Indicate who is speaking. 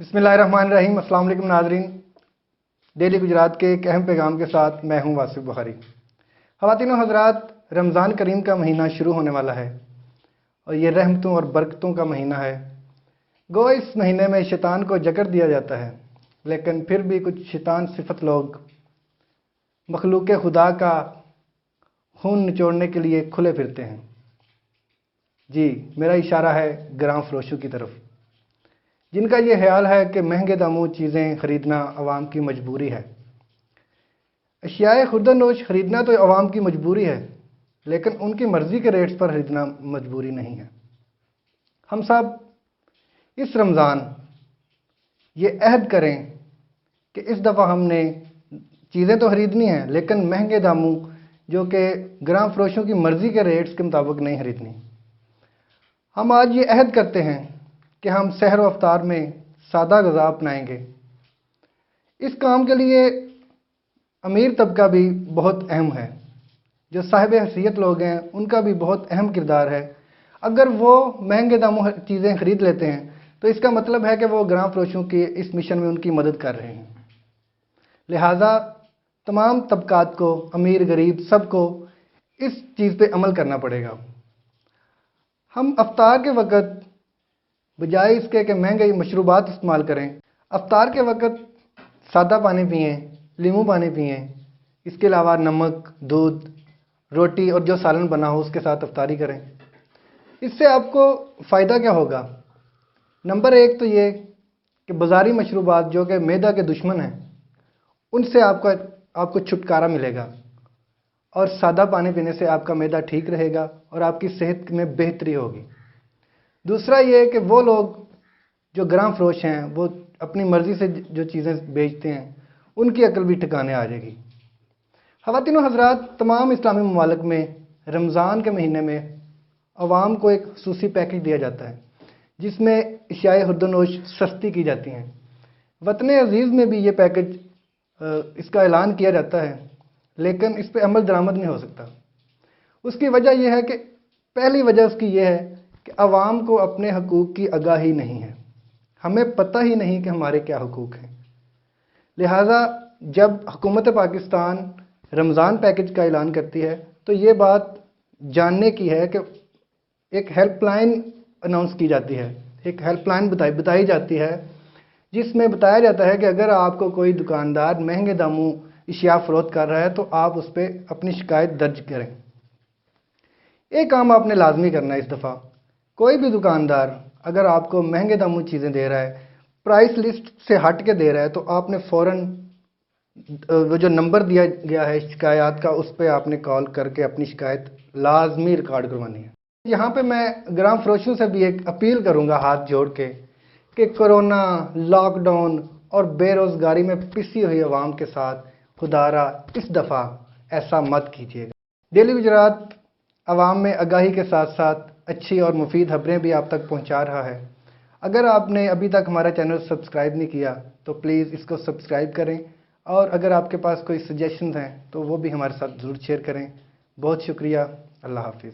Speaker 1: बिस्मिल्लाहिर्रहमानिर्रहीम। अस्सलाम वालेकुम नाज़रीन। डेली गुजरात के एक अहम पैगाम के साथ मैं हूं वासिफ बुखारी। ख़वातीन व हज़रात, रमज़ान करीम का महीना शुरू होने वाला है और ये रहमतों और बरकतों का महीना है। गो इस महीने में शैतान को जकड़ दिया जाता है, लेकिन फिर भी कुछ शैतान सिफत लोग मखलूक खुदा का खून निचोड़ने के लिए खुले फिरते हैं। जी, मेरा इशारा है ग्राम फरोशों की तरफ, जिनका ये ख्याल है कि महंगे दामों चीज़ें ख़रीदना अवाम की मजबूरी है। अशियाए खुर्दनोश ख़रीदना तो अवाम की मजबूरी है, लेकिन उनकी मर्ज़ी के रेट्स पर ख़रीदना मजबूरी नहीं है। हम सब इस रमज़ान ये अहद करें कि इस दफ़ा हमने चीज़ें तो ख़रीदनी हैं, लेकिन महंगे दामों जो कि ग्राम फरोशों की मर्ज़ी के रेट्स के मुताबिक नहीं ख़रीदनी। हम आज ये अहद करते हैं कि हम सहर व अफ्तार में सादा ग़िज़ा अपनाएंगे। इस काम के लिए अमीर तबका भी बहुत अहम है। जो साहिब हैसियत लोग हैं उनका भी बहुत अहम किरदार है। अगर वो महंगे दामों चीज़ें ख़रीद लेते हैं तो इसका मतलब है कि वो ग्राम फरोशों के इस मिशन में उनकी मदद कर रहे हैं। लिहाजा तमाम तबकात को, अमीर गरीब सबको इस चीज़ पे अमल करना पड़ेगा। हम अफ्तार के वक़्त बजाय इसके कि महंगे मशरूबात इस्तेमाल करें, अफ्तार के वक़्त सादा पानी पिएँ, नींबू पानी पिएँ। इसके अलावा नमक, दूध, रोटी और जो सालन बना हो उसके साथ अफ्तारी करें। इससे आपको फ़ायदा क्या होगा? नंबर एक तो ये कि बाज़ारी मशरूबात जो कि मैदा के दुश्मन हैं, उनसे आपको छुटकारा मिलेगा और सादा पानी पीने से आपका मैदा ठीक रहेगा और आपकी सेहत में बेहतरी होगी। दूसरा ये कि वो लोग जो ग्राम फरोश हैं वो अपनी मर्ज़ी से जो चीज़ें बेचते हैं, उनकी अकल भी ठिकाने आ जाएगी। ख़वातीन व हज़रात, तमाम इस्लामी ममालिक में रमज़ान के महीने में अवाम को एक ख़ुसूसी पैकेज दिया जाता है, जिसमें अशियाए खुर्दनोश सस्ती की जाती हैं। वतन अज़ीज़ में भी ये पैकेज इसका ऐलान किया जाता है, लेकिन इस पर अमल दरामद नहीं हो सकता। उसकी वजह यह है कि पहली वजह उसकी यह है कि अवाम को अपने हकूक़ की आगाही नहीं है। हमें पता ही नहीं कि हमारे क्या हुकूक हैं। लिहाजा जब हुकूमत पाकिस्तान रमज़ान पैकेज का ऐलान करती है तो ये बात जानने की है कि एक हेल्पलाइन अनाउंस की जाती है, एक हेल्पलाइन बताई जाती है, जिसमें बताया जाता है कि अगर आपको कोई दुकानदार महंगे दामों अशिया फ़रोख्त कर रहा है तो आप उस पर अपनी शिकायत दर्ज करें। एक काम आपने लाजमी करना है इस दफ़ा। कोई भी दुकानदार अगर आपको महंगे दामों चीज़ें दे रहा है, प्राइस लिस्ट से हट के दे रहा है, तो आपने फ़ौरन वो जो नंबर दिया गया है शिकायत का, उस पर आपने कॉल करके अपनी शिकायत लाजमी रिकॉर्ड करवानी है। यहाँ पे मैं ग्राम फरोशों से भी एक अपील करूँगा हाथ जोड़ के कि कोरोना, लॉकडाउन और बेरोज़गारी में पिसी हुई आवाम के साथ खुदारा इस दफ़ा ऐसा मत कीजिएगा। डेली गुजरात आवाम में आगाही के साथ साथ अच्छी और मुफीद खबरें भी आप तक पहुंचा रहा है। अगर आपने अभी तक हमारा चैनल सब्सक्राइब नहीं किया तो प्लीज़ इसको सब्सक्राइब करें, और अगर आपके पास कोई सजेशंस हैं तो वो भी हमारे साथ ज़रूर शेयर करें। बहुत शुक्रिया। अल्लाह हाफिज़।